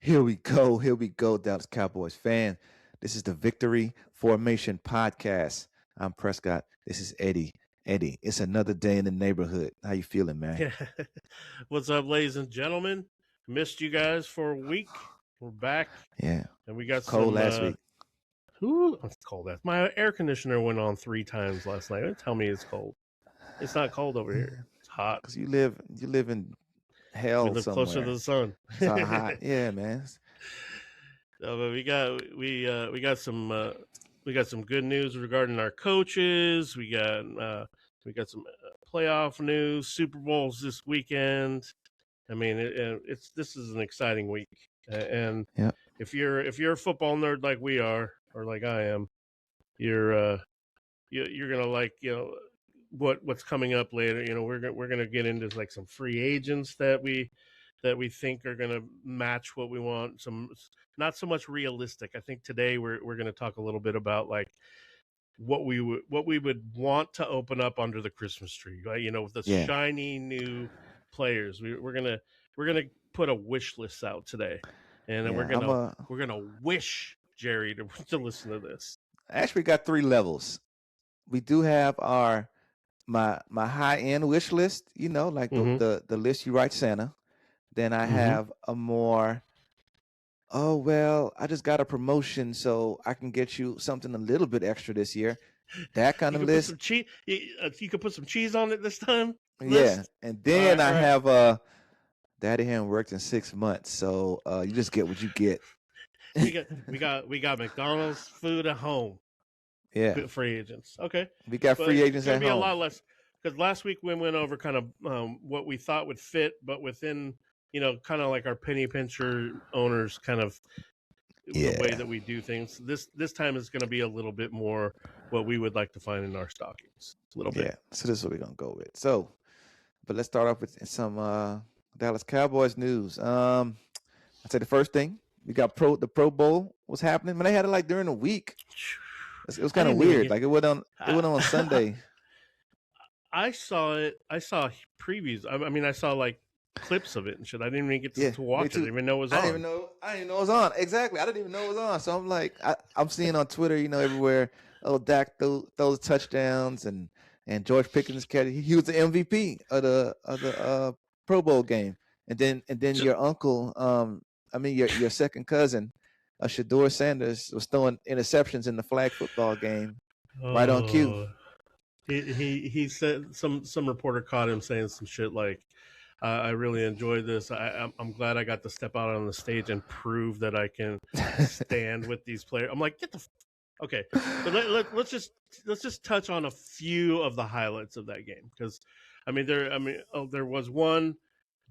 Here we go. Here we go, Dallas Cowboys fan. This is the Victory Formation Podcast. I'm Prescott. This is Eddie. Eddie, it's another day in the neighborhood. How you feeling, man? What's up, ladies and gentlemen? Missed you guys for a week. We're back. Yeah. And we got cold last week. It's cold. My air conditioner went on 3 times last night. Don't tell me it's cold. It's not cold over here. It's hot. Because you live in hell we live somewhere. closer to the sun. It's all hot. Yeah, man. No, but we got some good news regarding our coaches. We got some playoff news. Super Bowls this weekend. I mean, this is an exciting week, and if you're a football nerd like we are, or like I am, you're gonna like what's coming up later. We're gonna get into like some free agents that we think are gonna match what we want. Some not so much realistic. I think today we're gonna talk a little bit about like what we would want to open up under the Christmas tree, right? With the shiny new players. We're gonna put a wish list out today, and then we're gonna wish Jerry to listen to this. Actually, we got 3 levels. We do have my high end wish list. Like the list you write Santa. Then I have a more, oh well, I just got a promotion, so I can get you something a little bit extra this year. That kind of list. You could put some cheese on it this time. Yeah, and then I have Daddy hadn't worked in 6 months, so you just get what you get. we got McDonald's food at home. Yeah, free agents. Okay, we got free agents at home. It's gonna be a lot less because last week we went over kind of what we thought would fit, but within kind of like our penny pincher owners kind of the way that we do things. This time is going to be a little bit more what we would like to find in our stockings. A little bit. Yeah, so this is what we're gonna go with. So, but let's start off with some Dallas Cowboys news. I'd say the first thing we got the Pro Bowl was happening. When they had it like during the week, it was kind of weird. Like it went on Sunday. I saw it. I saw previews. I mean, I saw like clips of it and shit. I didn't even get to watch it. I didn't even know it was on. I didn't even know it was on. Exactly. I didn't even know it was on. So I'm like, I'm seeing on Twitter, everywhere. Oh, Dak those touchdowns and George Pickens he was the MVP of the Pro Bowl game. And then your uncle, your second cousin, Shador Sanders was throwing interceptions in the flag football game, right on cue. He said some reporter caught him saying some shit like, I really enjoyed this. I'm glad I got to step out on the stage and prove that I can stand with these players. I'm like, okay. But let's just touch on a few of the highlights of that game because, there was one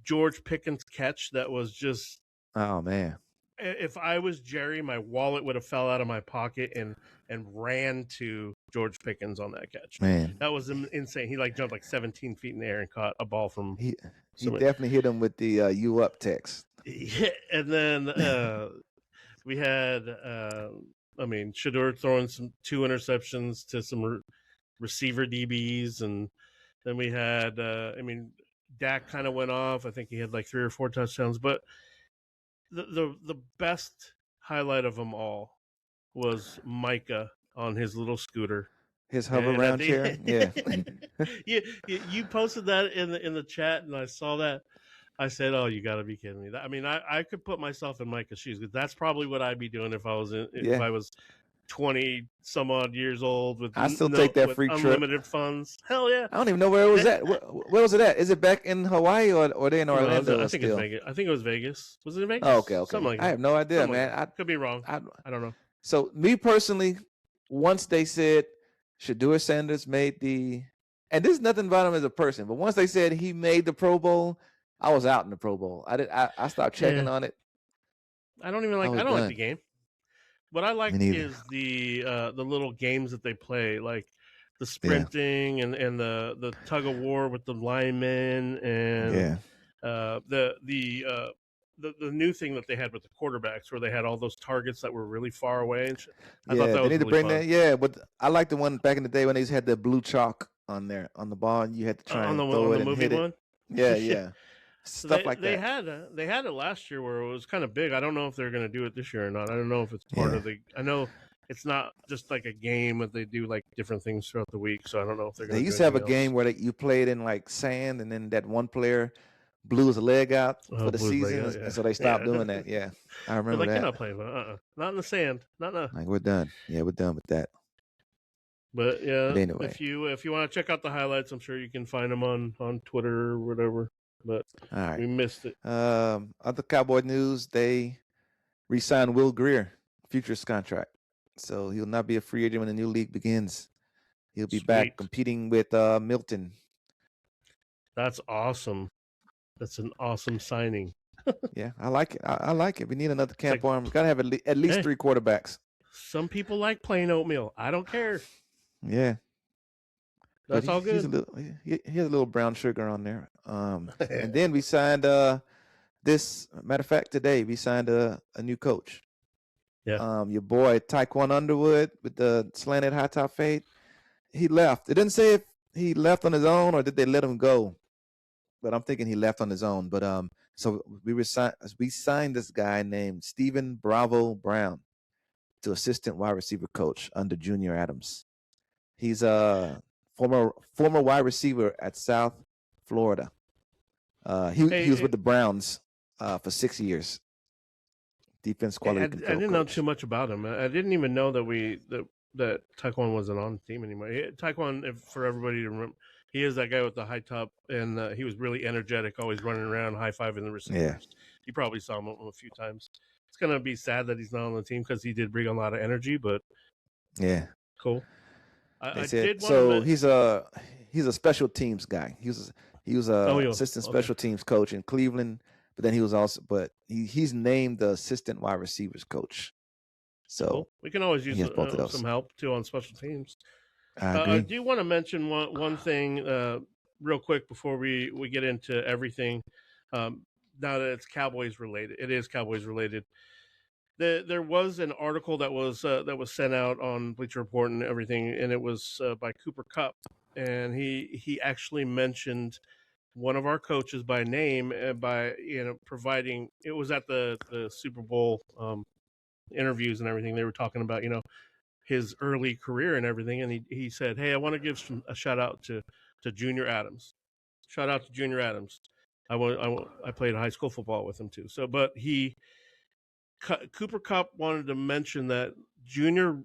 George Pickens catch that was just, oh man. If I was Jerry, my wallet would have fell out of my pocket and ran to George Pickens on that catch. Man, that was insane. He like jumped like 17 feet in the air and caught a ball from. He definitely hit him with the "you up" text. Yeah, and then we had Shador throwing 2 interceptions to some receiver DBs, and then we had Dak kind of went off. I think he had like 3 or 4 touchdowns, but. The best highlight of them all was Micah on his little scooter, his hover around chair. Yeah, you posted that in the chat, and I saw that. I said, "Oh, you got to be kidding me!" I could put myself in Micah's shoes because that's probably what I'd be doing if I was 20 some odd years old with take that free unlimited trip. Funds. Hell yeah! I don't even know where it was at. Where was it at? Is it back in Hawaii or they in Orlando? I think it's Vegas. I think it was Vegas. Was it in Vegas? Oh, okay. Something like that. I have no idea, Something man. I could be wrong. I don't know. So me personally, once they said Shador Sanders made and this is nothing about him as a person, but once they said he made the Pro Bowl, I was out in the Pro Bowl. I stopped checking on it. I don't like the game. What I like is the little games that they play, like the sprinting and the tug of war with the linemen and the new thing that they had with the quarterbacks, where they had all those targets that were really far away. And shit. I thought that was really fun. That. Yeah, but I like the one back in the day when they had the blue chalk on there on the ball, and you had to try and throw it and hit it. Yeah, yeah. So stuff like that. they had it last year where it was kind of big. I don't know if they're going to do it this year or not. I don't know if it's part Yeah, of the. I know it's not just like a game, but they do like different things throughout the week. So I don't know if they're they going to do used to have anything a else. game where you played in like sand, and then that one player blew his leg out for Oh, the Blues Lake, season, yeah, and so they stopped yeah. doing that. Yeah, I They're remember like, you're that. not playing, not in the sand, not no. Like we're done. Yeah, we're done with that. But But yeah, anyway, if you want to check out the highlights, I'm sure you can find them on Twitter or whatever. But all right. we missed it. Other Cowboy news: they re-signed Will Greer, futures contract, so he'll not be a free agent when the new league begins. He'll be back Sweet, competing with Milton. that's awesome. That's an awesome signing. Yeah, I like it. I like it. We need another It's like, camp arm. We got to have at least hey, 3 quarterbacks. some people like plain oatmeal. I don't care. Yeah, but That's all he's a good. little he has a little brown sugar on there. And then we signed this matter of fact today we signed a new coach. Yeah. Your boy Taekwon Underwood with the slanted high top fade. He left. It didn't say if he left on his own or did they let him go. But I'm thinking he left on his own. But so we signed this guy named Stephen Bravo Brown to assistant wide receiver coach under Junior Adams. He's a former wide receiver at South Florida. He was Hey, with the Browns for 6 years. Defense quality I control didn't know too coach. much about him. I didn't even know that Taekwon wasn't on the team anymore. Taekwon, for everybody to remember, he is that guy with the high top, and he was really energetic, always running around, high fiving the Yeah, receivers. You probably saw him a few times. It's gonna be sad that he's not on the team because he did bring a lot of energy, but yeah. cool. They I said did want so. to. He's a special teams guy. He was Oh, a yeah. assistant Okay. special teams coach in Cleveland, but then he was also he's named the assistant wide receivers coach. Cool. So We can always he use has both of some those. help too on special teams. I I agree. do want to mention one thing real quick before we get into everything. Um, now that it's Cowboys related, it is Cowboys related. There was an article that was sent out on Bleacher Report and everything, and it was by Cooper Cup, and he actually mentioned one of our coaches by name by providing. It was at the Super Bowl interviews and everything. They were talking about his early career and everything, and he said, "Hey, I want to give a shout out to Junior Adams. Shout out to Junior Adams. I played high school football with him too. So, but Cooper Cup wanted to mention that Junior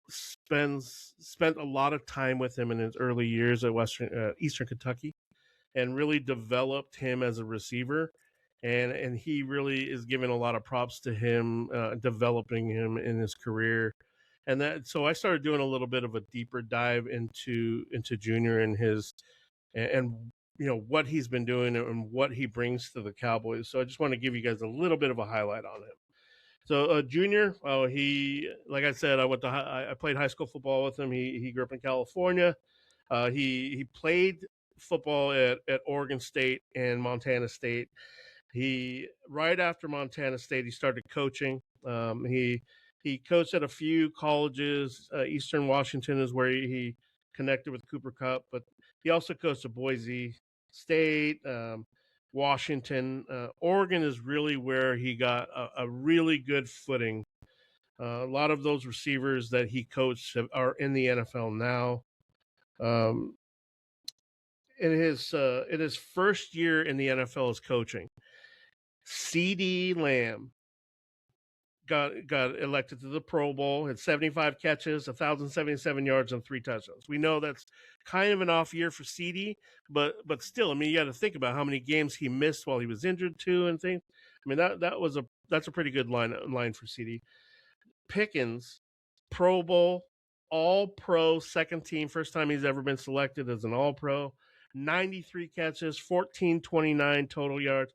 spent a lot of time with him in his early years at Eastern Kentucky, and really developed him as a receiver." And he really is giving a lot of props to him, developing him in his career, and that so I started doing a little bit of a deeper dive into Junior and his and what he's been doing and what he brings to the Cowboys. So I just want to give you guys a little bit of a highlight on him. So Junior, he like I said, I played high school football with him. He grew up in California. He played football at Oregon State and Montana State. He right after Montana State, he started coaching. He coached at a few colleges. Eastern Washington is where he connected with Cooper Cup, but he also coached at Boise State, Washington. Oregon is really where he got a really good footing. A lot of those receivers that he coached are in the NFL now. Um, in his first year in the NFL as coaching, CD Lamb got elected to the Pro Bowl, had 75 catches, 1,077 yards, and 3 touchdowns. We know that's kind of an off year for CD, but still, I mean, you got to think about how many games he missed while he was injured too, and things. I mean, that's a pretty good line for CD. Pickens, Pro Bowl, All Pro, second team, first time he's ever been selected as an All Pro. 93 catches, 1429 total yards,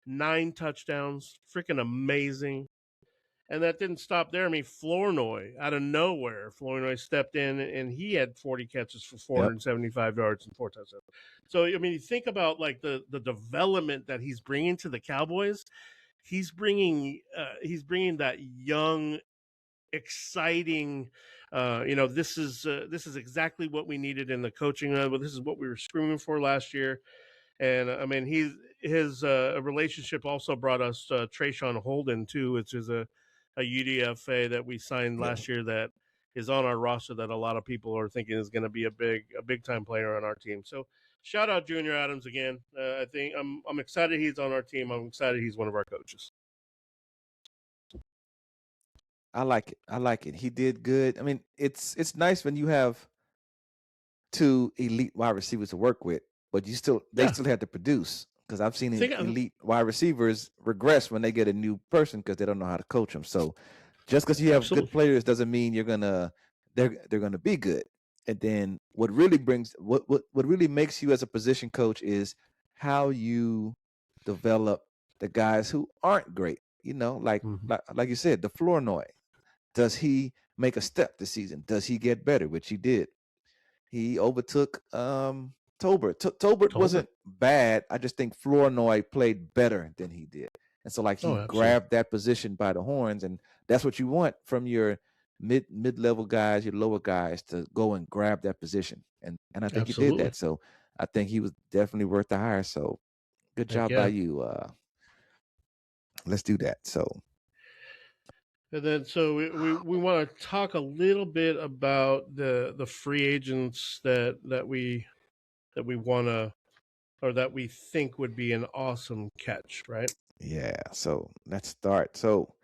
9 touchdowns, freaking amazing. And that didn't stop there. I mean, Flournoy, out of nowhere, Flournoy stepped in and he had 40 catches for Yep. 475 yards and 4 touchdowns. So, I mean, you think about like the development that he's bringing to the Cowboys. He's bringing that young, exciting. This is exactly what we needed in the coaching. This is what we were screaming for last year. And I mean, his relationship also brought us Trayshawn Holden too, which is a UDFA that we signed Yeah. last year that is on our roster that a lot of people are thinking is going to be a big time player on our team. So shout out Junior Adams again. I think I'm excited he's on our team. I'm excited he's one of our coaches. I like it. I like it. He did good. I mean, it's nice when you have two elite wide receivers to work with, but they Yeah. still have to produce. Because I've seen Think elite wide receivers regress when they get a new person because they don't know how to coach them. So just because you have good absolutely. players doesn't mean they're gonna be good. And then what really makes you as a position coach is how you develop the guys who aren't great. You know, like you said, the Flournoy. Does he make a step this season? Does he get better? Which he did. He overtook Tolbert. Tolbert wasn't bad. I just think Flournoy played better than he did. And so he grabbed that position by the horns, and that's what you want from your mid-level guys, your lower guys, to go and grab that position. And I think he did that. So I think he was definitely worth the hire. So good job by you. Let's do that. So and then so we want to talk a little bit about the free agents that we want to, or that we think would be an awesome catch, right? Yeah. So let's start. So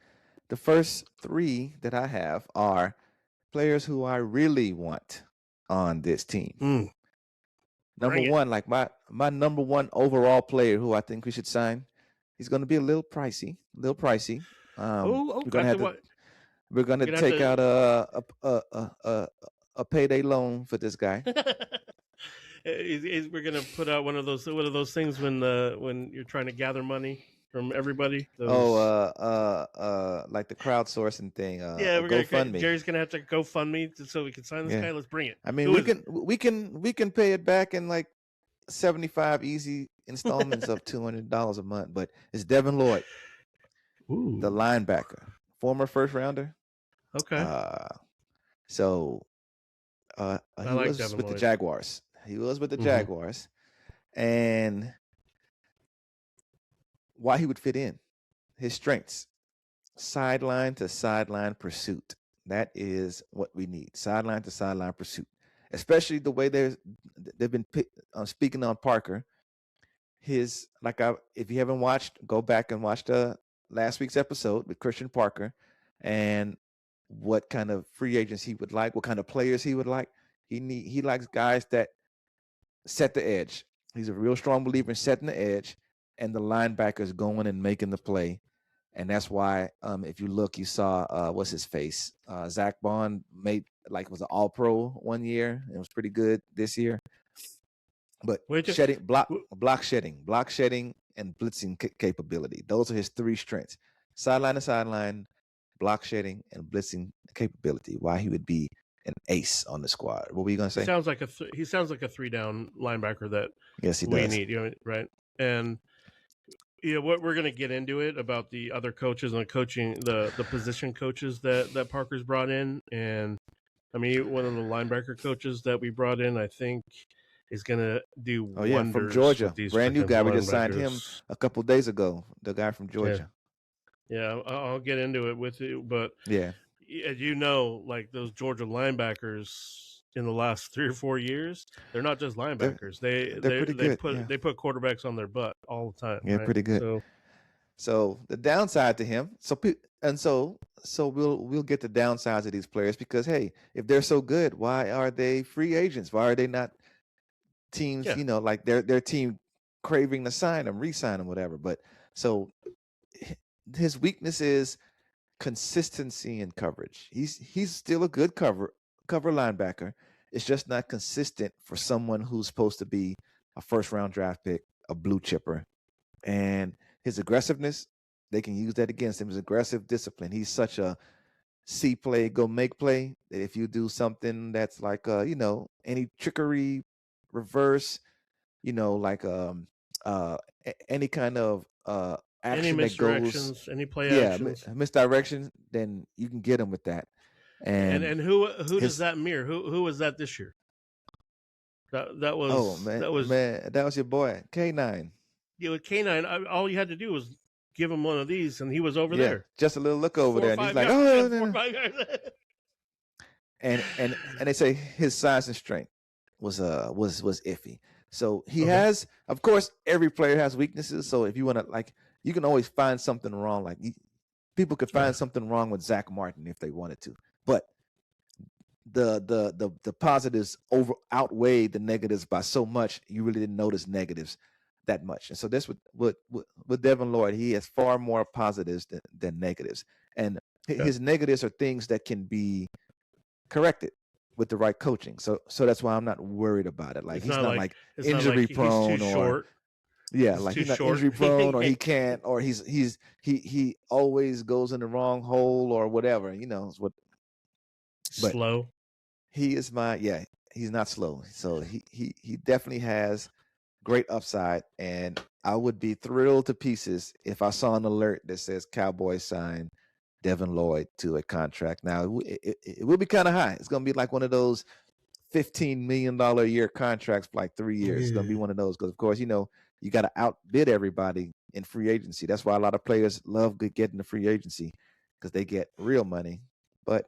the first three that I have are players who I really want on this team. Number one, like my number one overall player who I think we should sign, he's going to be a little pricey. We're going to take out a payday loan for this guy. We're gonna put out one of those things when you're trying to gather money from everybody. Like the crowdsourcing thing. Yeah, Jerry's gonna have to GoFundMe so we can sign this guy. Let's bring it. I mean, we can pay it back in like 75 easy installments of $200 a month. But it's Devin Lloyd, the linebacker, former first rounder. Okay. He was with the Jaguars. He was with the Jaguars, and why he would fit in, his strengths, sideline to sideline pursuit. That is what we need. Sideline to sideline pursuit, especially the way they've been speaking on Parker. If you haven't watched, go back and watch the last week's episode with Christian Parker, and what kind of free agents he would like, what kind of players he would like. He likes guys that set the edge. He's a real strong believer in setting the edge, and the linebackers going and making the play. And that's why, if you look, you saw what's his face, Zach Bond was an All-Pro one year. It was pretty good this year. But block shedding, and blitzing capability. Those are his three strengths: sideline to sideline, block shedding, and blitzing capability. Why he would be an ace on the squad. What were you gonna say? He sounds like a 3-down linebacker that we need, right? And what we're gonna get into it about the other coaches and the position coaches that Parker's brought in, and I mean one of the linebacker coaches that we brought in, I think, is gonna do wonders. From Georgia, brand new guy. We just signed him a couple of days ago. The guy from Georgia. Yeah, I'll get into it with you, but as you know, like those Georgia linebackers in the last 3 or 4 years, they're not just linebackers. They put quarterbacks on their butt all the time. Yeah, right? pretty good. So the downside to him, so we'll get the downsides of these players because hey, if they're so good, why are they free agents? Why are they not teams? Like their team craving to sign them, re-sign them, whatever. But so his weakness is consistency in coverage. He's still a good cover linebacker. It's just not consistent for someone who's supposed to be a first-round draft pick, a blue chipper. And his aggressiveness, they can use that against him. His aggressive discipline. He's such a see play, go make play that if you do something that's like any trickery, reverse, any kind of action any misdirections, that goes, any play actions, misdirection, then you can get him with that. And who does that mirror? Who was that this year? That was that was your boy K9. with Canine, all you had to do was give him one of these, and he was over Yeah, there. just a little look over 4 or there, and he's 5 like, yards. oh, Yeah, no, 4 or no. 5 yards. And they say his size and strength was iffy. So he Okay. has, of course, every player has weaknesses. So if you want to, like, you can always find something wrong. Like people could find something wrong with Zach Martin if they wanted to, but the positives outweigh the negatives by so much. You really didn't notice negatives that much. And so that's with Devin Lloyd, he has far more positives than negatives, and his negatives are things that can be corrected with the right coaching. So that's why I'm not worried about it. Like he's not like injury he's too prone, or short. yeah, He's like too he's not short. injury prone, or he can't, or he always goes in the wrong hole or whatever. What. But Slow. he is he's not slow. So he definitely has great upside, and I would be thrilled to pieces if I saw an alert that says Cowboys sign Devin Lloyd to a contract. Now it will be kind of high. It's going to be like one of those $15 million a year contracts for like 3 years. It's going to be one of those because, of course, you got to outbid everybody in free agency. That's why a lot of players love getting the free agency because they get real money. But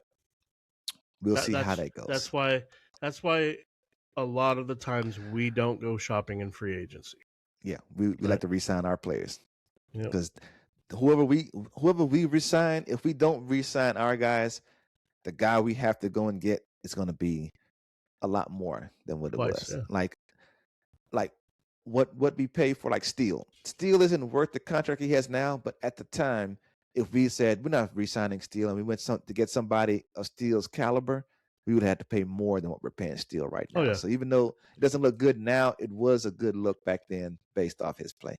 we'll see how that goes. That's why a lot of the times we don't go shopping in free agency. Yeah, we like to re-sign our players Yep. because whoever we resign, if we don't re-sign our guys, the guy we have to go and get is going to be a lot more than what it was. Yeah. Like what we pay for like Steele. Steele isn't worth the contract he has now, but at the time, if we said we're not re-signing Steele and we went to get somebody of Steele's caliber, we would have to pay more than what we're paying Steele right now. Oh, yeah. So even though it doesn't look good now, it was a good look back then based off his play.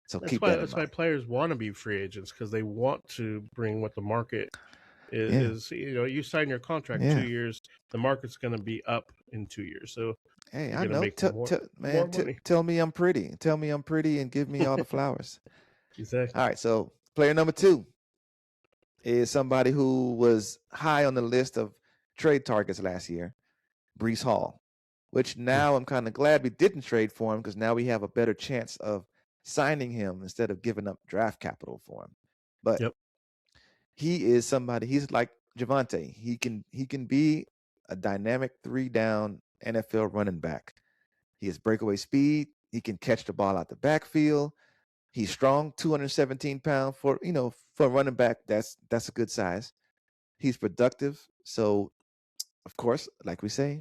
So keep that in mind. That's why players want to be free agents, because they want to bring what the market is. You sign your contract 2 years, the market's going to be up in 2 years. So hey, you're I know. make more money. Tell me I'm pretty. Tell me I'm pretty and give me all the flowers. Exactly. All right. So player number 2 is somebody who was high on the list of trade targets last year, Breece Hall, which now I'm kind of glad we didn't trade for him because now we have a better chance of signing him instead of giving up draft capital for him. But he is somebody, he's like Javonte. He can be a dynamic 3-down NFL running back. He has breakaway speed. He can catch the ball out the backfield. He's strong, 217 pounds for a running back. That's a good size. He's productive. So, of course, like we say,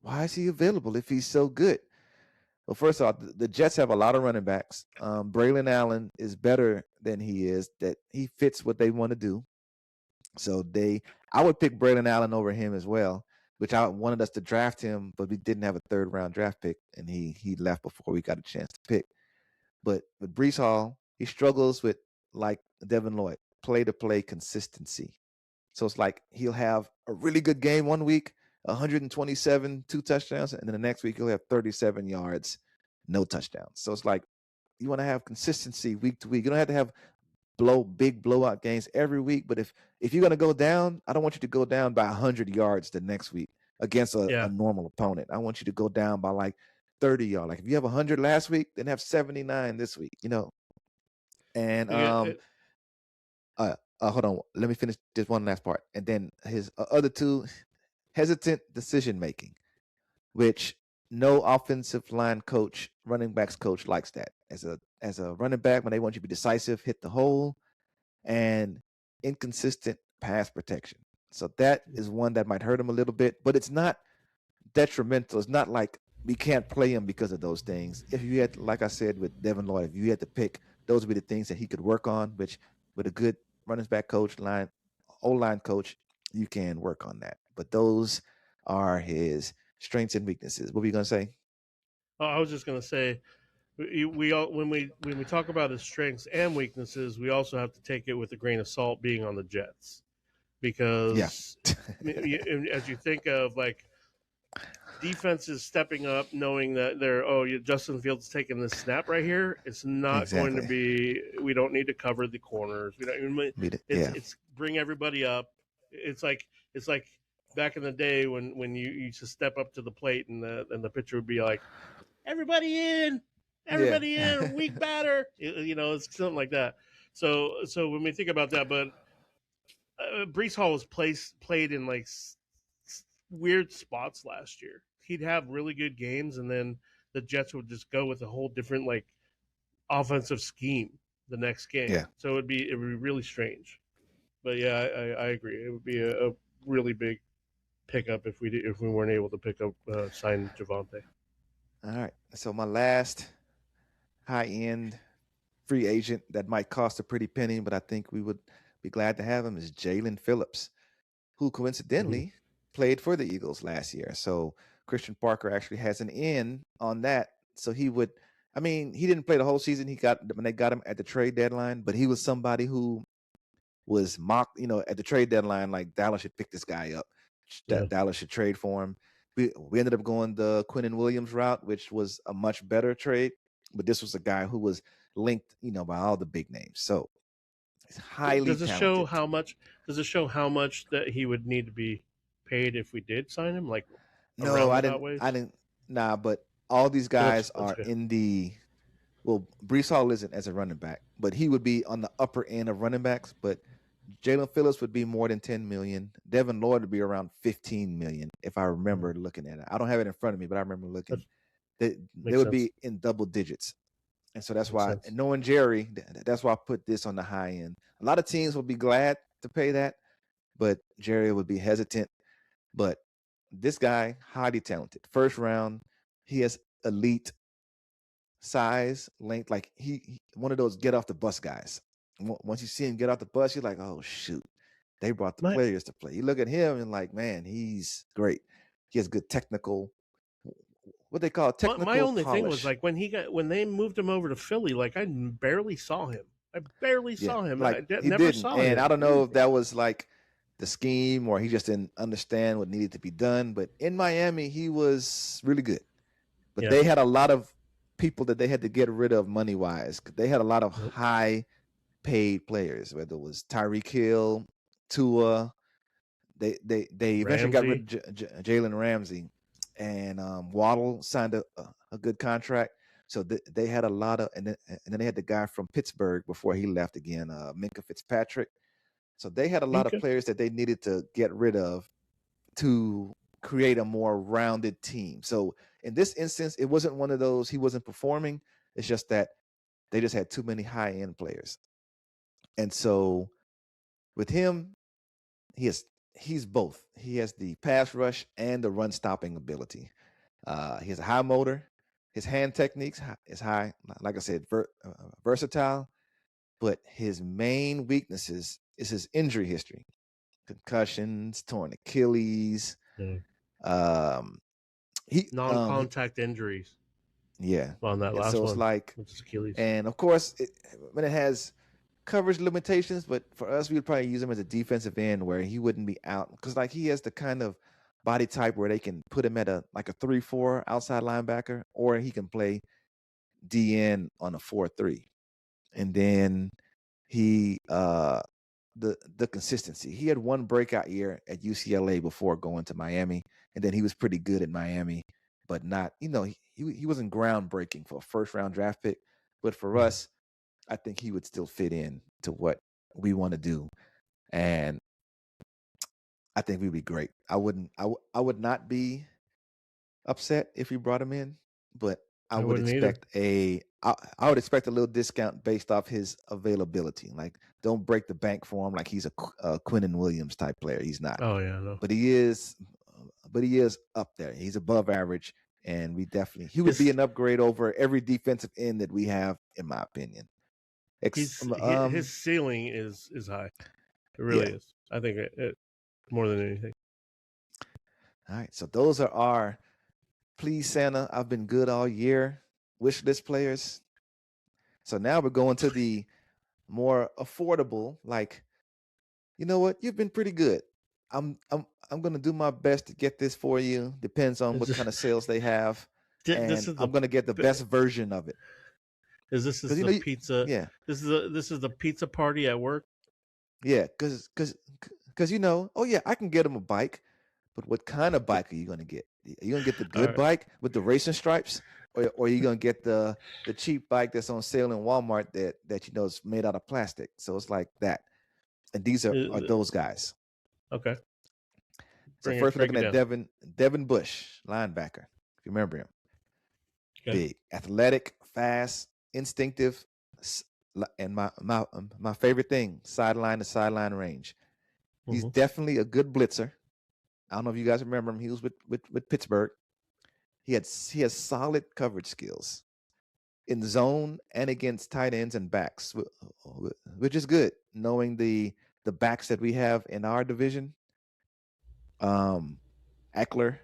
why is he available if he's so good? Well, first off, the Jets have a lot of running backs. Braylon Allen is better than he is. That he fits what they want to do. So I would pick Braylon Allen over him as well, which I wanted us to draft him, but we didn't have a 3rd-round draft pick, and he left before we got a chance to pick. But with Breece Hall, he struggles with, like Devin Lloyd, play-to-play consistency. So it's like he'll have a really good game one week, 127, 2 touchdowns, and then the next week he'll have 37 yards, no touchdowns. So it's like you want to have consistency week to week. You don't have to have big blowout games every week, but if you're going to go down, I don't want you to go down by 100 yards the next week against a normal opponent. I want you to go down by like 30 yards. Like if you have 100 last week, then have 79 this week, And hold on, let me finish just one last part. And then his other 2, hesitant decision making, which no offensive line coach, running backs coach likes that. As a running back, when they want you to be decisive, hit the hole, and inconsistent pass protection. So that is one that might hurt him a little bit, but it's not detrimental. It's not like we can't play him because of those things. If you had, like I said with Devin Lloyd, if you had to pick, those would be the things that he could work on, which with a good running back coach, O-line coach, you can work on that. But those are his strengths and weaknesses. What were you going to say? Oh, I was just going to say, we all when we talk about his strengths and weaknesses, we also have to take it with a grain of salt being on the Jets, because as you think of like defenses stepping up, knowing that Justin Fields taking this snap right here, it's not going to be. We don't need to cover the corners. We don't. It's bring everybody up. It's like back in the day when you used to step up to the plate and the pitcher would be like, everybody in. Yeah. everybody in, weak batter. It's something like that. So when we think about that, but Brees Hall was played in like weird spots last year. He'd have really good games, and then the Jets would just go with a whole different like offensive scheme the next game. Yeah. So it would be really strange. But yeah, I agree. It would be a really big pickup if we weren't able to pick up sign Javante. All right. So my last high end free agent that might cost a pretty penny, but I think we would be glad to have him is Jalen Phillips, who Mm-hmm. coincidentally played for the Eagles last year. So Christian Parker actually has an in on that. So he would, I mean, he didn't play the whole season. He got when they got him at the trade deadline, but he was somebody who was mocked, at the trade deadline, like Dallas should pick this guy up. Yeah. Dallas should trade for him. We ended up going the Quinnen Williams route, which was a much better trade. But this was a guy who was linked, by all the big names. So he's highly Does it show talented. how much? Does it show how much that he would need to be paid if we did sign him? Like a No, roundabout I ways. didn't. Nah, but all these So guys that's are good. in the. Well, Brees Hall isn't as a running back, but he would be on the upper end of running backs. But Jalen Phillips would be more than 10 million. Devin Lloyd would be around 15 million, if I remember looking at it. I don't have it in front of me, but I remember That looking. They makes would sense. be in double digits. And so that's Makes why, sense. and knowing Jerry, that's why I put this on the high end. A lot of teams will be glad to pay that, but Jerry would be hesitant. But this guy, highly talented. First round, he has elite size, length. Like he one of those get off the bus guys. Once you see him get off the bus, you're like, oh shoot, they brought the My players to play. You look at him and like, man, he's great. He has good technical, what they call my technical only thing was polish. like when they moved him over to Philly, like I barely saw him. I barely Yeah, saw him, and like I he never didn't, saw and I him don't do know if anything. that was like the scheme or he just didn't understand what needed to be done. But in Miami, he was really good. But Yeah. they had a lot of people that they had to get rid of money wise. They had a lot of Yep. high paid players, whether it was Tyreek Hill, Tua. They eventually got rid Ramsey. of Jalen Ramsey, and Waddle signed a good contract. So they had a lot of, and then they had the guy from Pittsburgh before he left again, Minka Fitzpatrick. So they had a lot of Okay. players that they needed to get rid of to create a more rounded team. So in this instance, it wasn't one of those he wasn't performing. It's just that they just had too many high end players. And so with him, he is he's both. He has the pass rush and the run stopping ability. He has a high motor. His hand techniques is high. Like I said, versatile. But his main weaknesses is his injury history: concussions, torn Achilles. Yeah. Um, he Non-contact injuries yeah, on that and last so it's one, like, which is Achilles. and of course, when it has coverage limitations, but for us, we would probably use him as a defensive end where he wouldn't be out because like he has the kind of body type where they can put him at a like a 3-4 outside linebacker, or he can play DN on a 4-3, and then he the consistency. He had one breakout year at UCLA before going to Miami, and then he was pretty good at Miami, but not, he wasn't groundbreaking for a first round draft pick. But for Mhm. us, I think he would still fit in to what we want to do, and I think we'd be great. I wouldn't. I would not be upset if we brought him in, but I I would wouldn't either. expect I would expect a little discount based off his availability. Like, don't break the bank for him like he's a Quinnen Williams type player. He's not, Oh yeah, no. but he is. But he is up there. He's above average, and he would be His an upgrade over every defensive end that we have, in my opinion. his ceiling is high. It Yeah. really is. I think more than anything. All right. So those are our please Santa. I've been good all year. Wish list players. So now we're going to the more affordable. Like, you know what? You've been pretty good. I'm gonna do my best to get this for you. Depends on Is what kind of sales they have, this and is the I'm gonna get the best version of it. this is Because the pizza? yeah, This is the pizza party at work. yeah. Because oh yeah, I can get him a bike, but what kind of bike are you gonna get? Are you gonna get the All good right. bike with the racing stripes? or you're gonna get the cheap bike that's on sale in Walmart that you know is made out of plastic. So it's like that. And these are Uh, those guys. Okay. So first we're Break looking it at down. Devin Bush, linebacker. If you remember him, Okay. big, athletic, fast, instinctive, and my favorite thing, sideline to sideline range. He's Mhm. definitely a good blitzer. I don't know if you guys remember him. He was with Pittsburgh. He has solid coverage skills in zone and against tight ends and backs, which is good. Knowing the backs that we have in our division, Eckler,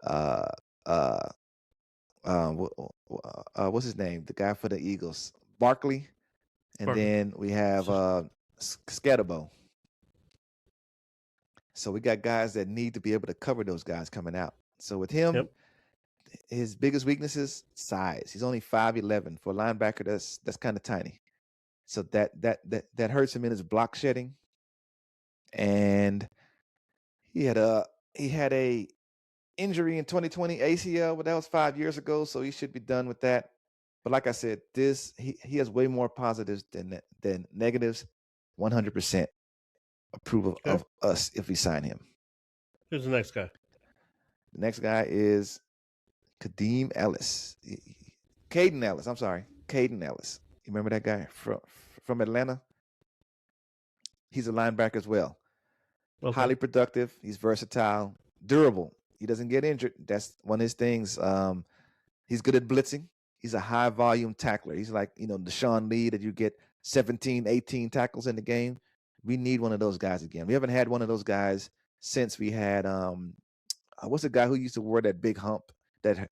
uh, uh, what's his name? The guy for the Eagles, Barkley, and Barkley. then we have Scatterbo. So we got guys that need to be able to cover those guys coming out. So with him, Yep. his biggest weaknesses, size. He's only 5'11 for a linebacker. That's kind of tiny. So that hurts him in his block shedding. And he had a injury in 2020 ACL, but that was 5 years ago, so he should be done with that. But like I said, he has way more positives than negatives. 100% approve Okay. of us if we sign him. Who's the next guy? The next guy is Kadeem Ellis. Caden Ellis. I'm sorry. Caden Ellis. You remember that guy from Atlanta? He's a linebacker as well. Okay. Highly productive. He's versatile, durable. He doesn't get injured. That's one of his things. He's good at blitzing. He's a high volume tackler. He's like, Deshaun Lee that you get 17, 18 tackles in the game. We need one of those guys again. We haven't had one of those guys since we had what's the guy who used to wear that big hump that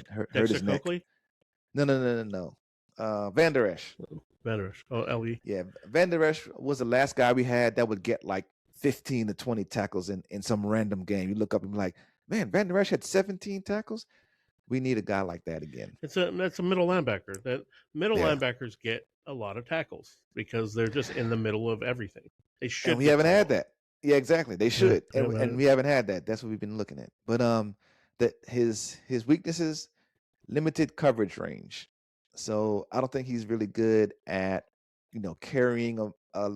hurt his neck? Coakley? No. Van Der Esch. Van Der Esch. Oh, LE. Yeah, Van Der Esch was the last guy we had that would get like 15 to 20 tackles in some random game. You look up and be like, man, Van Der Esch had 17 tackles. We need a guy like that again. That's a middle linebacker. That middle linebackers get a lot of tackles because they're just in the middle of everything. They should. And we haven't had that. Yeah, exactly. They should, Yeah, and we haven't had that. That's what we've been looking at. But that his weaknesses, limited coverage range. So I don't think he's really good at carrying a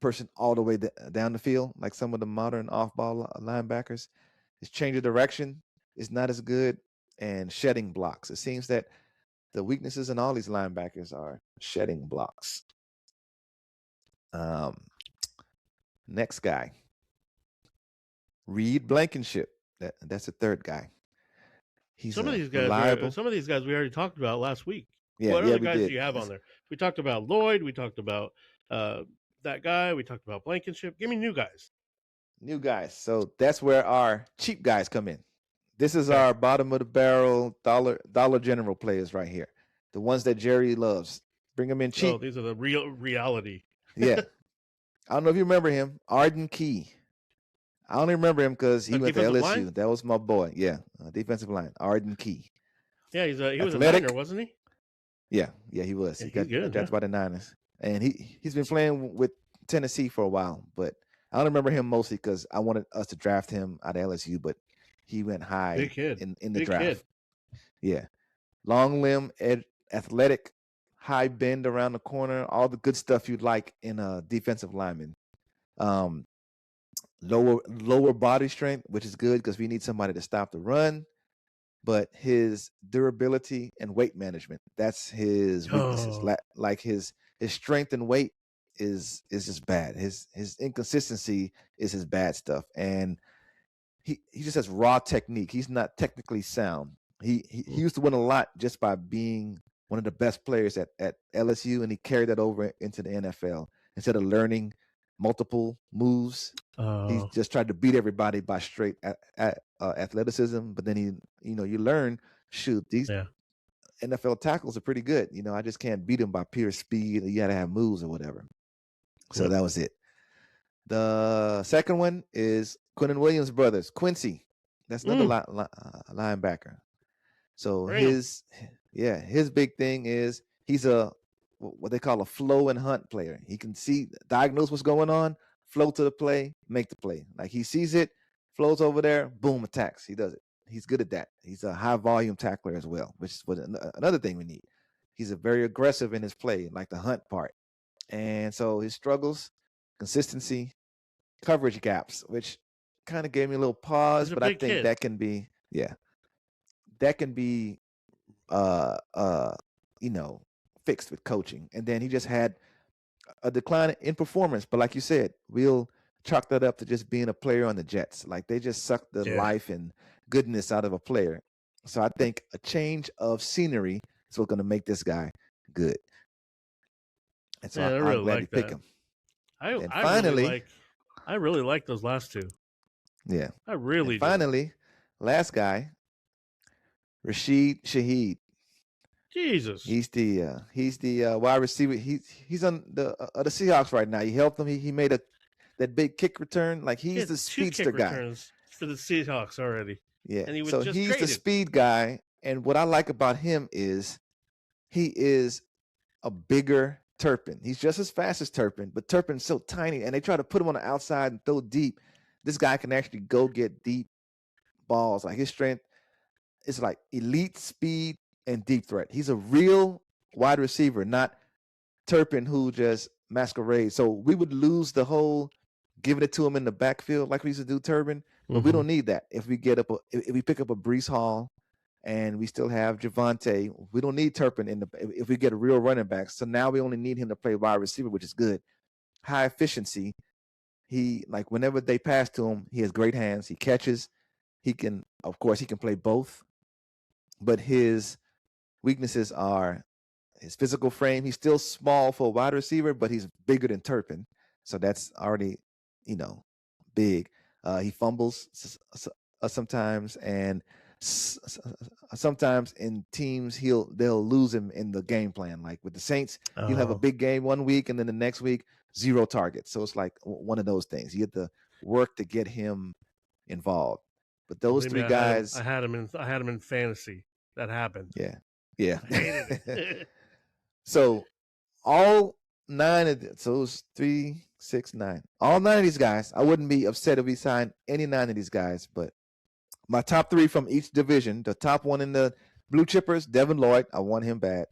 person all the way down the field like some of the modern off-ball linebackers. His change of direction is not as good, and shedding blocks. It seems that the weaknesses in all these linebackers are shedding blocks. Next guy, Reed Blankenship. That's the third guy. He's some of these reliable. Some of these guys we already talked about last week. Yeah, what other guys did. do you have on there? We talked about Lloyd. We talked about that guy. We talked about Blankenship. Give me new guys. New guys. So that's where our cheap guys come in. This is our bottom of the barrel Dollar General players right here. The ones that Jerry loves. Bring them in cheap. Oh, these are the real reality. Yeah. I don't know if you remember him, Arden Key. I only remember him because he went to LSU. Line? That was my boy. Yeah, defensive line, Arden Key. Yeah, he was a Niner, wasn't he? Yeah, he was. Yeah, he got drafted by the Niners, and he's been playing with Tennessee for a while. But I don't remember him mostly because I wanted us to draft him out of LSU, but he went high Big kid. in the Big draft. Kid. Yeah, long limb, athletic, high bend around the corner, all the good stuff you'd like in a defensive lineman. Lower body strength, which is good because we need somebody to stop the run. But his durability and weight management, that's his weaknesses. Like his strength and weight is just bad. His inconsistency is his bad stuff. And he just has raw technique. He's not technically sound. He used to win a lot just by being one of the best players at LSU, and he carried that over into the NFL instead of learning multiple moves. He just tried to beat everybody by straight athleticism. But then you learn, shoot, these NFL tackles are pretty good. I just can't beat them by pure speed. You got to have moves or whatever. So that was it. The second one is Quinnen Williams' brothers, Quincy. That's another linebacker. So his big thing is he's a what they call a flow and hunt player. He can diagnose what's going on, flow to the play, make the play. Like he sees it, flows over there, boom, attacks. He does it. He's good at that. He's a high volume tackler as well, which is another thing we need. He's a very aggressive in his play, like the hunt part. And so his struggles, consistency, coverage gaps, which kind of gave me a little pause, He's a but I big think kid. that can be, uh uh fixed with coaching. And then he just had a decline in performance, but like you said, we'll chalk that up to just being a player on the Jets. Like they just sucked the life and goodness out of a player. So I think a change of scenery is what's going to make this guy good. And so Man, I I'm really glad to like pick that. him. And I finally, really like those last two. yeah. I really And finally, last guy, Rashid Shaheed. Jesus. He's the wide receiver. He's on the Seahawks right now. He helped them. He made that big kick return. Like he's the speedster guy. Returns for the Seahawks already. Yeah. And he was so just he's traded. the speed guy. And what I like about him is he is a bigger Turpin. He's just as fast as Turpin, but Turpin's so tiny, and they try to put him on the outside and throw deep. This guy can actually go get deep balls. Like his strength is like elite speed and deep threat. He's a real wide receiver, not Turpin who just masquerades. So we would lose the whole giving it to him in the backfield like we used to do Turpin, but we don't need that. If we if we pick up a Brees Hall and we still have Javante, we don't need Turpin if we get a real running back. So now we only need him to play wide receiver, which is good. High efficiency. He like whenever they pass to him, he has great hands. He catches. He can play both, but his weaknesses are his physical frame. He's still small for a wide receiver, but he's bigger than Turpin. So that's already, big. He fumbles sometimes, and sometimes in teams they'll lose him in the game plan. Like with the Saints, he'll have a big game one week, and then the next week 0 targets. So it's like one of those things. You have to work to get him involved. But those three guys, I had him in fantasy. That happened. Yeah. I hated it. So all 9 of so it was 3, 6, 9. All 9 of these guys, I wouldn't be upset if we signed any 9 of these guys, but my top 3 from each division, the top one in the blue chippers, Devin Lloyd, I want him bad.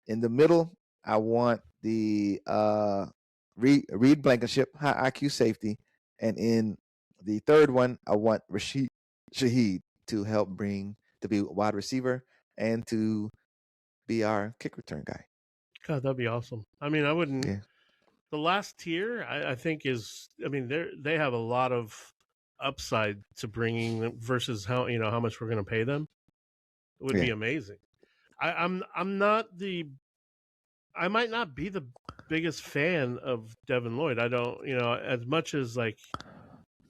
In the middle, I want the Reed Blankenship, high IQ safety. And in the third one, I want Rashid Shaheed to help to be a wide receiver and to be our kick return guy. God, that'd be awesome. I mean, I wouldn't. Yeah. The last tier, I think is. I mean, they have a lot of upside to bringing them versus how much we're going to pay them. It would be amazing. I'm not the. I might not be the biggest fan of Devin Lloyd. I don't, as much as like.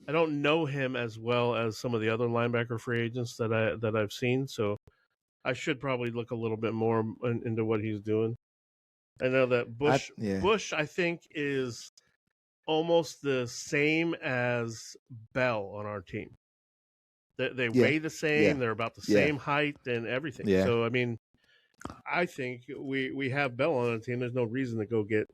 I don't know him as well as some of the other linebacker free agents that I've seen, so I should probably look a little bit more into what he's doing. I know that Bush, I think, is almost the same as Bell on our team. They weigh the same. Yeah. They're about the same height and everything. Yeah. So, I mean, I think we have Bell on the team. There's no reason to go get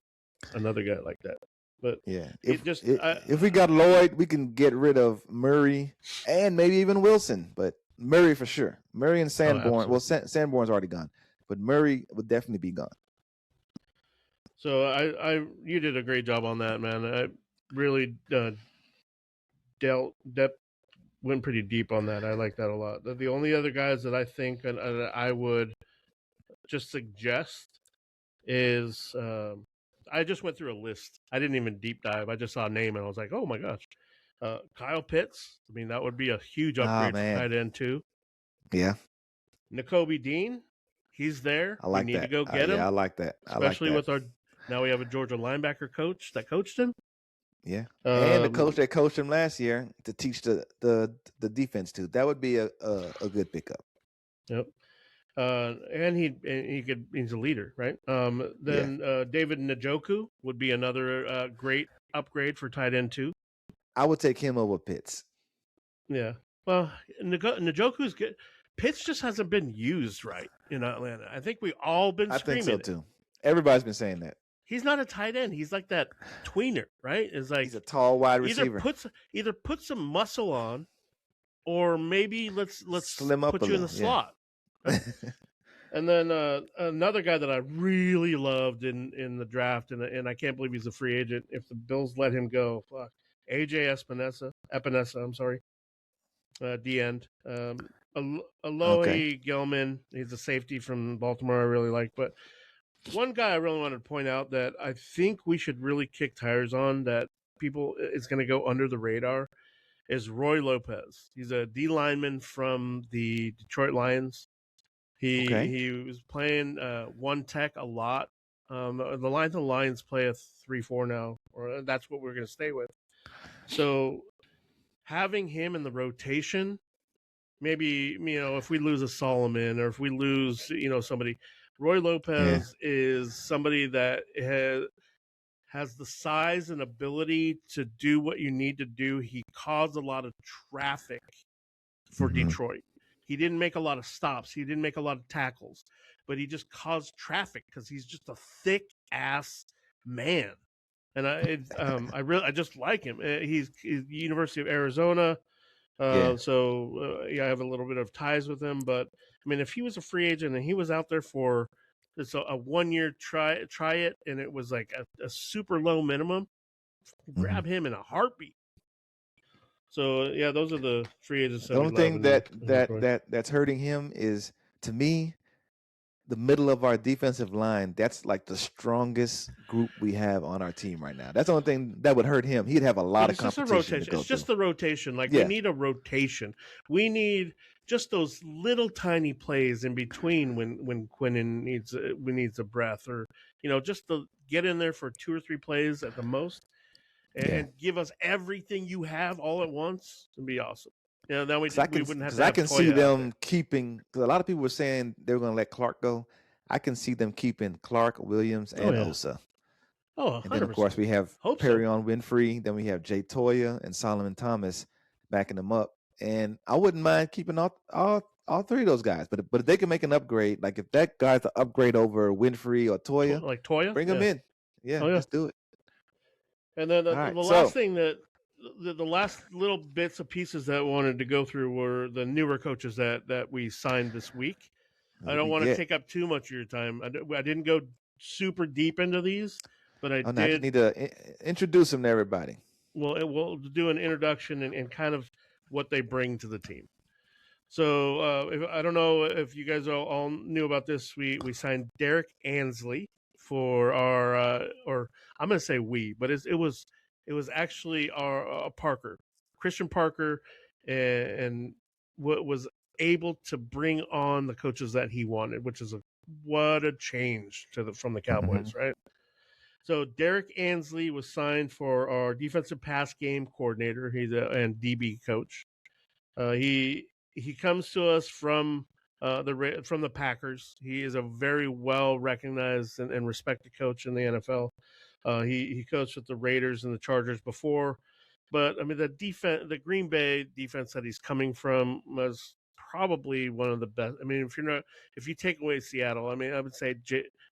another guy like that. But if we got Lloyd, we can get rid of Murray and maybe even Wilson. But Murray for sure. Murray and Sanborn. Sanborn's already gone, but Murray would definitely be gone. So you did a great job on that, man. I really went pretty deep on that. I like that a lot. The only other guys that I think I would just suggest is I just went through a list. I didn't even deep dive. I just saw a name and I was like, oh my gosh. Kyle Pitts. I mean, that would be a huge upgrade for tight end too. Yeah. Nakobe Dean. He's there. I like we need to go get him. Yeah, I like that. Especially with now we have a Georgia linebacker coach that coached him. Yeah. And the coach that coached him last year to teach the defense too. That would be a good pickup. Yep. And he's a leader, right? Then David Njoku would be another great upgrade for tight end too. I would take him over Pitts. Yeah. Well, Njoku's good. Pitts just hasn't been used right in Atlanta. I think we all been screaming. I think so too. Everybody's been saying that. He's not a tight end. He's like that tweener, right? It's like he's a tall wide receiver. Either put some muscle on, or maybe let's Slim up put a you in little, the yeah. slot. And then another guy that I really loved in the draft, and I can't believe he's a free agent. If the Bills let him go, fuck. AJ Epinesa, I'm sorry, D end. Okay. Alohi Gilman, he's a safety from Baltimore. I really like, but one guy I really wanted to point out that I think we should really kick tires on that people is going to go under the radar is Roy Lopez. He's a D lineman from the Detroit Lions. Okay. He was playing one tech a lot. The Lions play a 3-4 now, or that's what we're going to stay with. So having him in the rotation, maybe if we lose a Solomon or if we lose somebody, Roy Yeah. Lopez is somebody that has the size and ability to do what you need to do. He caused a lot of traffic for Mm-hmm. Detroit. He didn't make a lot of stops. He didn't make a lot of tackles, but he just caused traffic because he's just a thick ass man. And I just like him. He's University of Arizona, Yeah. so I have a little bit of ties with him. But I mean, if he was a free agent and he was out there for it's a 1 year try it, and it was like a super low minimum, Mm-hmm. grab him in a heartbeat. So yeah, those are the free agents The that we only love thing and enjoy. that's hurting him is, to me, the middle of our defensive line. That's like the strongest group we have on our team right now. That's the only thing that would hurt him. He'd have a lot But of it's just a competition to rotation. go It's just through. the rotation. Like we Yeah. need a rotation. We need just those little tiny plays in between when Quinnen needs a breath, or just to get in there for 2 or 3 plays at the most, Yeah. and give us everything you have all at once. It'd be awesome. Then we wouldn't have Because to I have can see Toya out there. them keeping. Because a lot of people were saying they were going to let Clark go. I can see them keeping Clark, Williams, Oh and yeah. Osa. Oh, And then, of 100%. course, we have Hope so. Perry on Winfrey. Then we have Jay Toya and Solomon Thomas backing them up. And I wouldn't mind keeping all 3 of those guys. But if they can make an upgrade, like if that guy's the upgrade over Winfrey or Toya, Like Toya. bring him Yeah. in. Yeah, Oh yeah. let's do it. And then All the right. last So thing that the last little bits of pieces that I wanted to go through were the newer coaches that we signed this week. who I did don't we want to get? take up too much of your time. I didn't go super deep into these, but I Oh, no, I just did. need to introduce him to everybody. We'll do an introduction and kind of what they bring to the team. So I don't know if you guys all knew about this. We signed Derek Ansley for our or I'm going to say we, but it was actually our Parker, Christian Parker, and what was able to bring on the coaches that he wanted, which is what a change from the Mm-hmm. Cowboys, right? So Derek Ansley was signed for our defensive pass game coordinator. He's and DB coach. He comes to us from the Packers. He is a very well recognized and respected coach in the NFL. He coached with the Raiders and the Chargers before, but I mean the Green Bay defense that he's coming from was probably one of the best. I mean, if you take away Seattle, I mean, I would say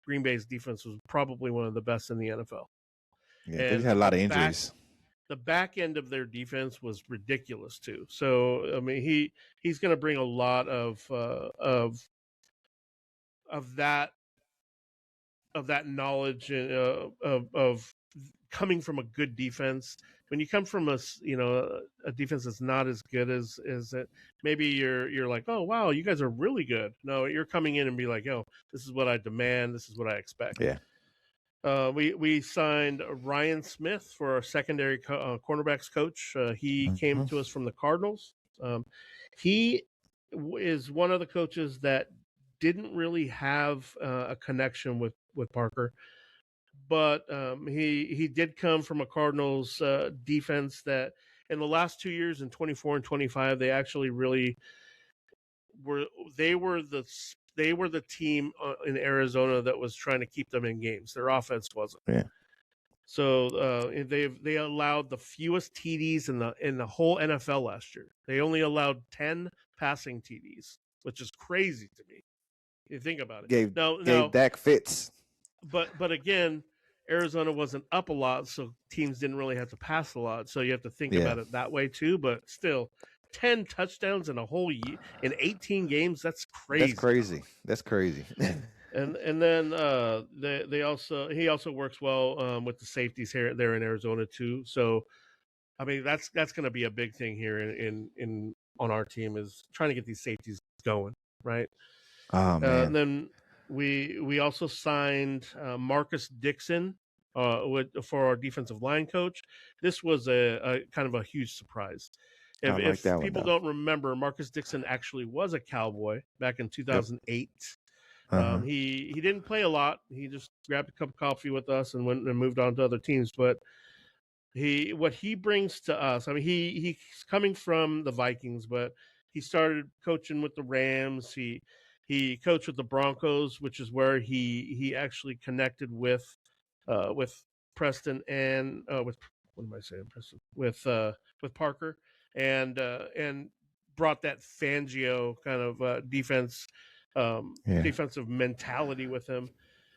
Green Bay's defense was probably one of the best in the NFL. Yeah, they just And had a lot of injuries. the back end of their defense was ridiculous too. So I mean, he's going to bring a lot of that knowledge and of coming from a good defense. When you come from a defense that's not as good as it, maybe you're like, oh wow, you guys are really good. No, you're coming in and be like, oh, this is what I demand. This is what I expect. Yeah. We signed Ryan Smith for our secondary cornerbacks coach. He came Mm-hmm. to us from the Cardinals. He is one of the coaches that didn't really have a connection with Parker, but he did come from a Cardinals defense that in the last 2 years, in 24 and 25, they actually really were. They were the team in Arizona that was trying to keep them in games. Their offense wasn't. Yeah. So they allowed the fewest TDs in the whole NFL last year. They only allowed 10 passing TDs, which is crazy to me. You think about it. Gave Dak fits. But again, Arizona wasn't up a lot, so teams didn't really have to pass a lot. So you have to think Yeah. about it that way too. But still, 10 touchdowns in a whole year in 18 games. That's That's crazy. crazy. That's crazy. And then he also works well with the safeties here there in Arizona too. So I mean that's going to be a big thing here in on our team is trying to get these safeties going, right? Oh And man. then we also signed Marcus Dixon for our defensive line coach. This was a kind of a huge surprise. I like If that one people though. don't remember, Marcus Dixon actually was a Cowboy back in Yep. 2008. Uh-huh. He didn't play a lot. He just grabbed a cup of coffee with us and went and moved on to other teams. But what he brings to us, I mean, he's coming from the Vikings, but he started coaching with the Rams. He coached with the Broncos, which is where he actually connected with Preston and with what am I saying, Preston with Parker and brought that Fangio kind of Yeah. defensive mentality with him.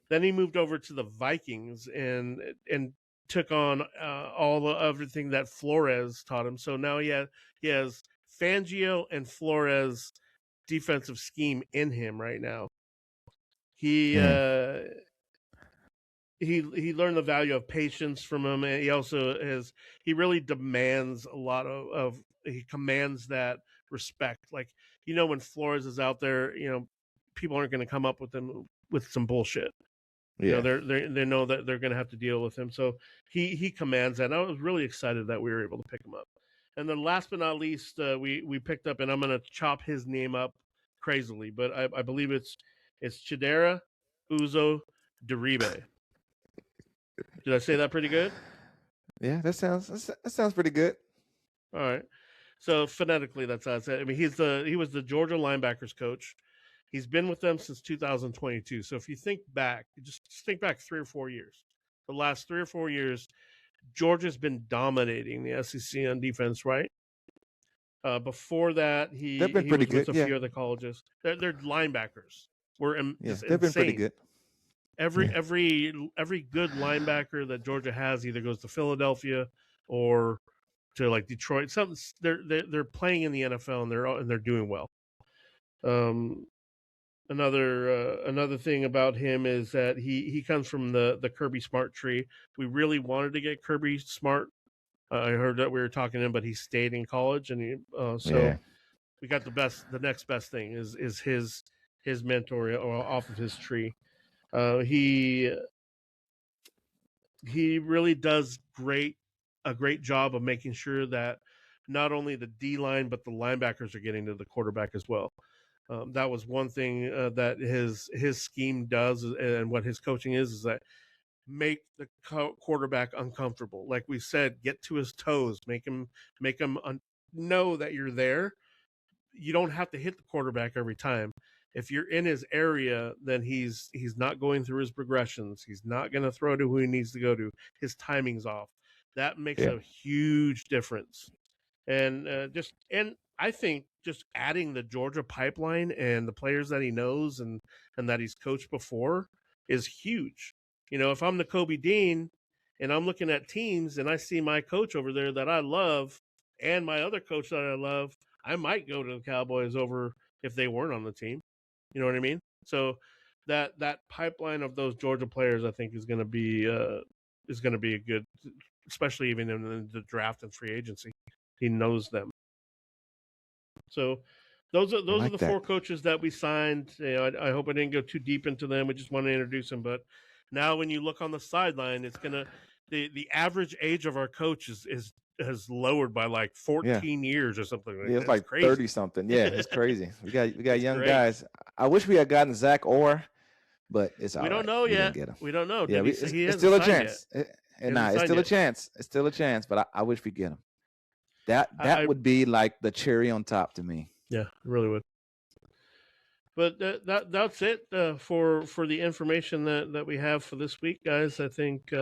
Then he moved over to the Vikings and took on all the everything that Flores taught him. So now he has Fangio and Flores defensive scheme in him right now. He Yeah. uh, he learned the value of patience from him, and he really demands a lot of he commands that respect. Like when Flores is out there, people aren't going to come up with him with some bullshit. Yeah. They know that they're going to have to deal with him. So he commands that. And I was really excited that we were able to pick him up. And then last but not least, we picked up, and I'm going to chop his name up crazily, but I believe it's Chidera Uzo Deribe. Did I say that pretty good? Yeah, that sounds pretty good. All right. So phonetically, that's how I said. I mean, he was the Georgia linebackers coach. He's been with them since 2022. So if you think back, just think back 3 or 4 years. The last 3 or 4 years, Georgia's been dominating the SEC on defense, right? Before that, They've been he pretty was with good. a Yeah. few other colleges. Their linebackers were Yeah. just They've been pretty insane. good. Every Yeah. every good linebacker that Georgia has either goes to Philadelphia or to like Detroit. They're playing in the NFL and they're doing well. Um, another thing about him is that he comes from the Kirby Smart tree. We really wanted to get Kirby Smart. I heard that we were talking to him, but he stayed in college, and so Yeah. we got the next best thing is his mentor or off of his tree. He really does a great job of making sure that not only the D line but the linebackers are getting to the quarterback as well. That was one thing that his scheme does, and what his coaching is that make the quarterback uncomfortable. Like we said, get to his toes, make him know that you're there. You don't have to hit the quarterback every time. If you're in his area, then he's not going through his progressions. He's not going to throw to who he needs to go to. His timing's off. That makes Yeah. a huge difference. And I think just adding the Georgia pipeline and the players that he knows and that he's coached before is huge. If I'm the Kobe Dean and I'm looking at teams and I see my coach over there that I love and my other coach that I love, I might go to the Cowboys over if they weren't on the team. You know what I mean? So that pipeline of those Georgia players, I think, is going to be a good, especially even in the draft and free agency. He knows them. So I those are like the that. four coaches that we signed. I hope I didn't go too deep into them. We just want to introduce them. But now when you look on the sideline, it's gonna the average age of our coach is has lowered by like Yeah. 14 years or something like Yeah, that. it's It's like crazy. 30 something. Yeah, it's crazy. We got It's young great. guys. I wish we had gotten Zach Orr, but it's We all don't right. know We didn't yet. get him. We don't know. Yeah, Did he say he it's hasn't still a signed yet? chance. He And hasn't it's signed still a yet. chance. It's still a chance, but I wish we get him. That I would be like the cherry on top to me. Yeah, it really would. But that's it for the information that we have for this week, guys. I think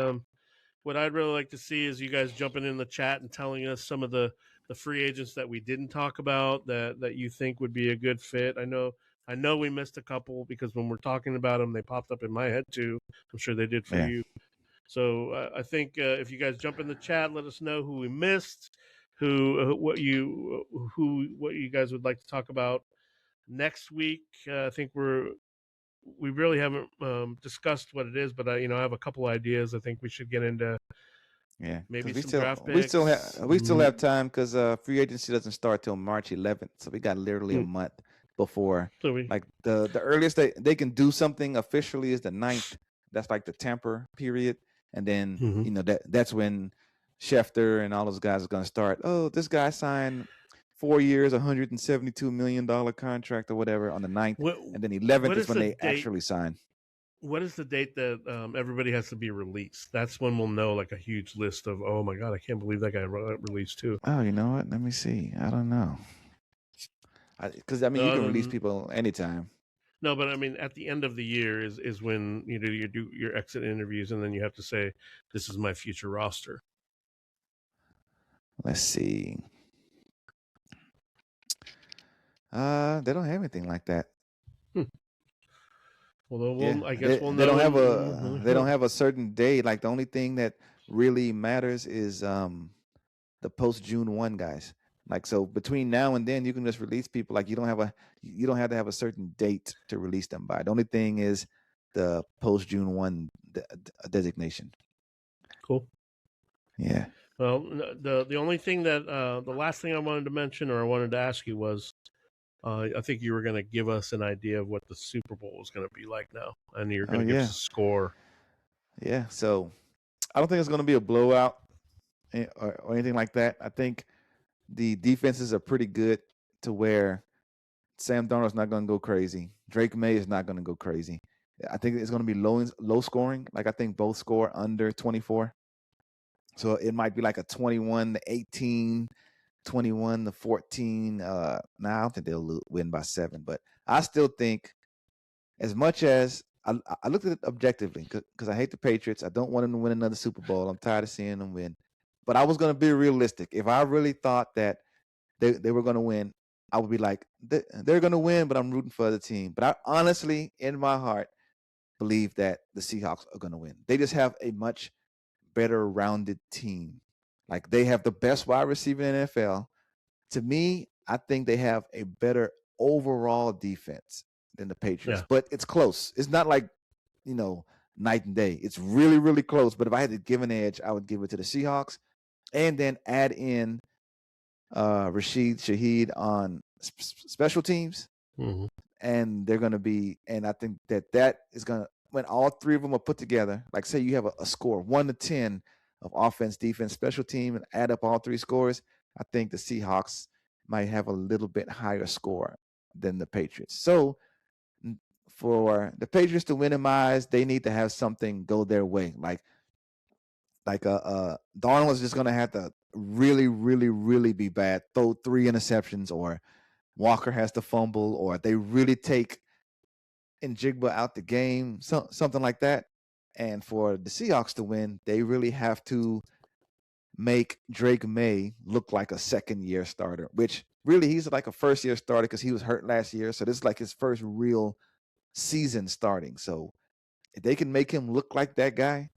what I'd really like to see is you guys jumping in the chat and telling us some of the free agents that we didn't talk about that you think would be a good fit. I know we missed a couple because when we're talking about them, they popped up in my head too. I'm sure they did for Yeah. you. So I think if you guys jump in the chat, let us know who we missed. what you guys would like to talk about next week. I think we really haven't discussed what it is, but I have a couple ideas. I think we should get into Yeah, maybe because we some still draft we still have picks. we still have time because free agency doesn't start till March 11th, so we got literally a month before. So we Like the earliest they can do something officially is the 9th. That's like the tamper period, and then Mhm. that's when Schefter and all those guys are gonna start. Oh, this guy signed 4 years, $172 million contract or whatever on the 9th, what and then 11th what is is when the they date? actually sign. What is the date that everybody has to be released? That's when we'll know like a huge list of, oh my god, I can't believe that guy released too. Oh, you know what? Let me see. I don't know. Because I mean, you can release Um, people anytime. no, but I mean, at the end of the year is when you do your exit interviews, and then you have to say, "This is my future roster." Let's see. They don't have anything like that. Hmm. Well, Yeah, I guess we'll they don't know have in. a certain day. Like the only thing that really matters is the post June 1 guys. Like so between now and then you can just release people. Like you don't have to have a certain date to release them by. The only thing is the post June 1 designation. Cool. Yeah. Well, the only thing that the last thing I wanted to mention or I wanted to ask you was, I think you were going to give us an idea of what the Super Bowl is going to be like now, and you're Oh going to give us yeah. a score. Yeah. So I don't think it's going to be a blowout or anything like that. I think the defenses are pretty good to where Sam Darnold's not going to go crazy. Drake May is not going to go crazy. I think it's going to be low scoring. Like I think both score under 24. So it might be like a 21-18, 21-14. I don't think they'll win by 7, but I still think as much as I looked at it objectively because I hate the Patriots. I don't want them to win another Super Bowl. I'm tired of seeing them win. But I was going to be realistic. If I really thought that they were going to win, I would be like, they're going to win, but I'm rooting for the team. But I honestly, in my heart, believe that the Seahawks are going to win. They just have a much better rounded team. Like they have the best wide receiver in the NFL. To me, I think they have a better overall defense than the Patriots, Yeah. but it's close. It's not like, night and day. It's really, really close. But if I had to give an edge, I would give it to the Seahawks and then add in Rashid Shaheed on special teams, Mm-hmm. and they're going to be. And I think that is going to when all three of them are put together. Like say you have a score 1 to 10 of offense, defense, special team, and add up all three scores. I think the Seahawks might have a little bit higher score than the Patriots. So for the Patriots to win in my eyes, they need to have something go their way. Like Darnold is just gonna have to really, really, really be bad, throw 3 interceptions, or Walker has to fumble, or they really take Njigba out the game, something like that. And for the Seahawks to win, they really have to make Drake May look like a second-year starter, which really he's like a first-year starter because he was hurt last year. So this is like his first real season starting. So if they can make him look like that guy,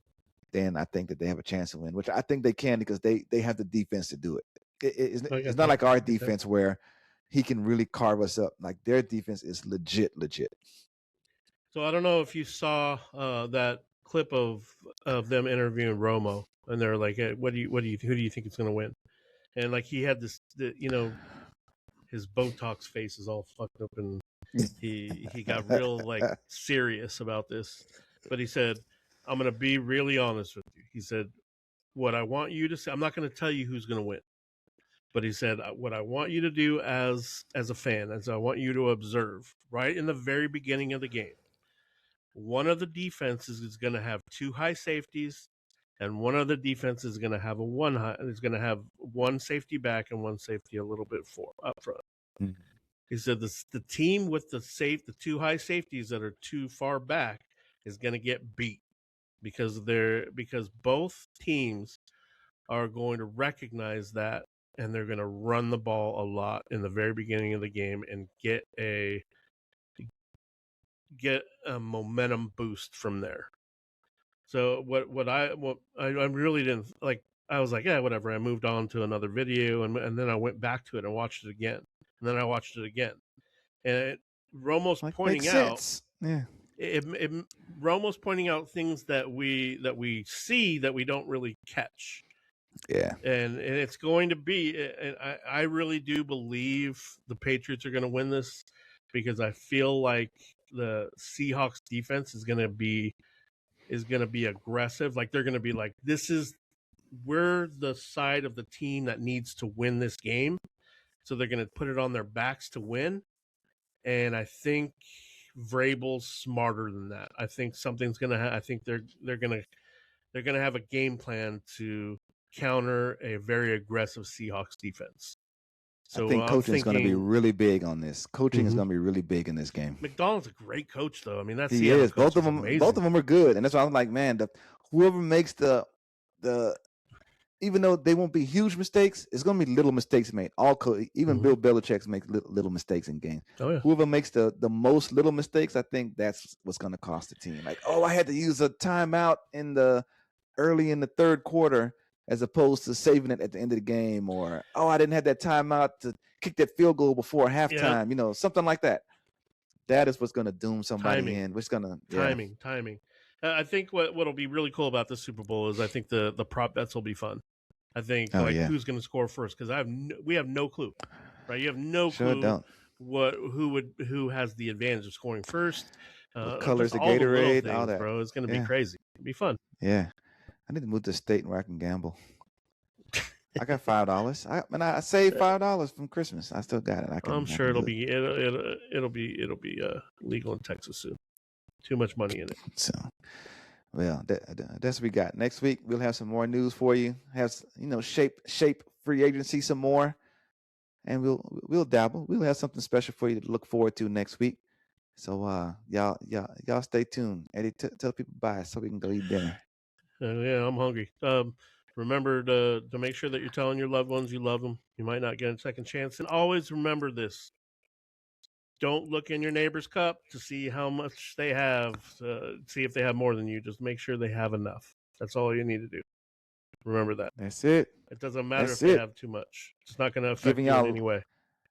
then I think that they have a chance to win, which I think they can because they have the defense to do it. I It's got not that. like our I get that. defense where he can really carve us up. Like their defense is legit. So I don't know if you saw that clip of them interviewing Romo, and they're like, hey, who do you think is going to win? And like he had his Botox face is all fucked up, and he got real like serious about this. But he said, "I'm going to be really honest with you." He said, "What I want you to say, I'm not going to tell you who's going to win." But he said, "What I want you to do as a fan, as I want you to observe, right in the very beginning of the game, one of the defenses is going to have 2 high safeties, and one of the defenses is going to have one safety back and one safety a little bit up front." Mm. He said the team with the 2 high safeties that are too far back is going to get beat because both teams are going to recognize that, and they're going to run the ball a lot in the very beginning of the game and get a momentum boost from there. So what I really didn't like. I was like, yeah, whatever. I moved on to another video, and then I went back to it and watched it again, and then I watched it again, and Romo's Like, pointing makes out sense. Yeah. Romo's pointing out things that we see that we don't really catch. Yeah. And it's going to be, and I really do believe the Patriots are going to win this, because I feel like the Seahawks defense is going to be aggressive. Like, they're going to be like, we're the side of the team that needs to win this game, so they're going to put it on their backs to win. And I think Vrabel's smarter than that. I think something's going to I think they're going to have a game plan to counter a very aggressive Seahawks defense. So I think I'm coaching is going to be thinking really big on this. Coaching is Mhm. going to be really big in this game. McDonald's a great coach, though. I mean, that's He is. Both of them are good, and that's why I'm like, man, whoever makes the even though they won't be huge mistakes, it's going to be little mistakes made. Even Mhm. Bill Belichick makes little mistakes in games. Oh yeah. Whoever makes the most little mistakes, I think that's what's going to cost the team. Like, oh, I had to use a timeout early in the third quarter, as opposed to saving it at the end of the game, or I didn't have that timeout to kick that field goal before halftime. You know, something like that. That is what's going to doom somebody in. What's going to Timing. I think what'll be really cool about this Super Bowl is I think the prop bets will be fun. I think who's going to score first, because we have no clue, right? You have no Sure clue don't. who has the advantage of scoring first. What colors just the all the little Gatorade, things, all that. bro. It's going to be crazy. It'll be fun. Yeah, I need to move to a state where I can gamble. I got $5. I saved $5 from Christmas. I still got it. I'm sure it'll be legal in Texas soon. Too much money in it. So, well, that's what we got. Next week we'll have some more news for you. Have shape free agency some more, and we'll dabble. We'll have something special for you to look forward to next week. So y'all stay tuned. Eddie, tell people bye so we can go eat dinner. Yeah, I'm hungry. Remember to make sure that you're telling your loved ones you love them. You might not get a second chance, and always remember this: don't look in your neighbor's cup to see how much they have. See if they have more than you. Just make sure they have enough. That's all you need to do. Remember that. That's it. It doesn't matter if they have too much. It's not going to affect you in any way.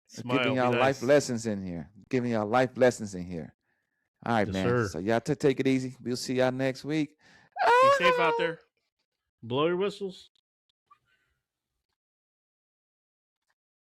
Smile. Giving y'all life lessons in here. All right, yes, man. Sir. So y'all take it easy. We'll see y'all next week. Be safe out there. Blow your whistles.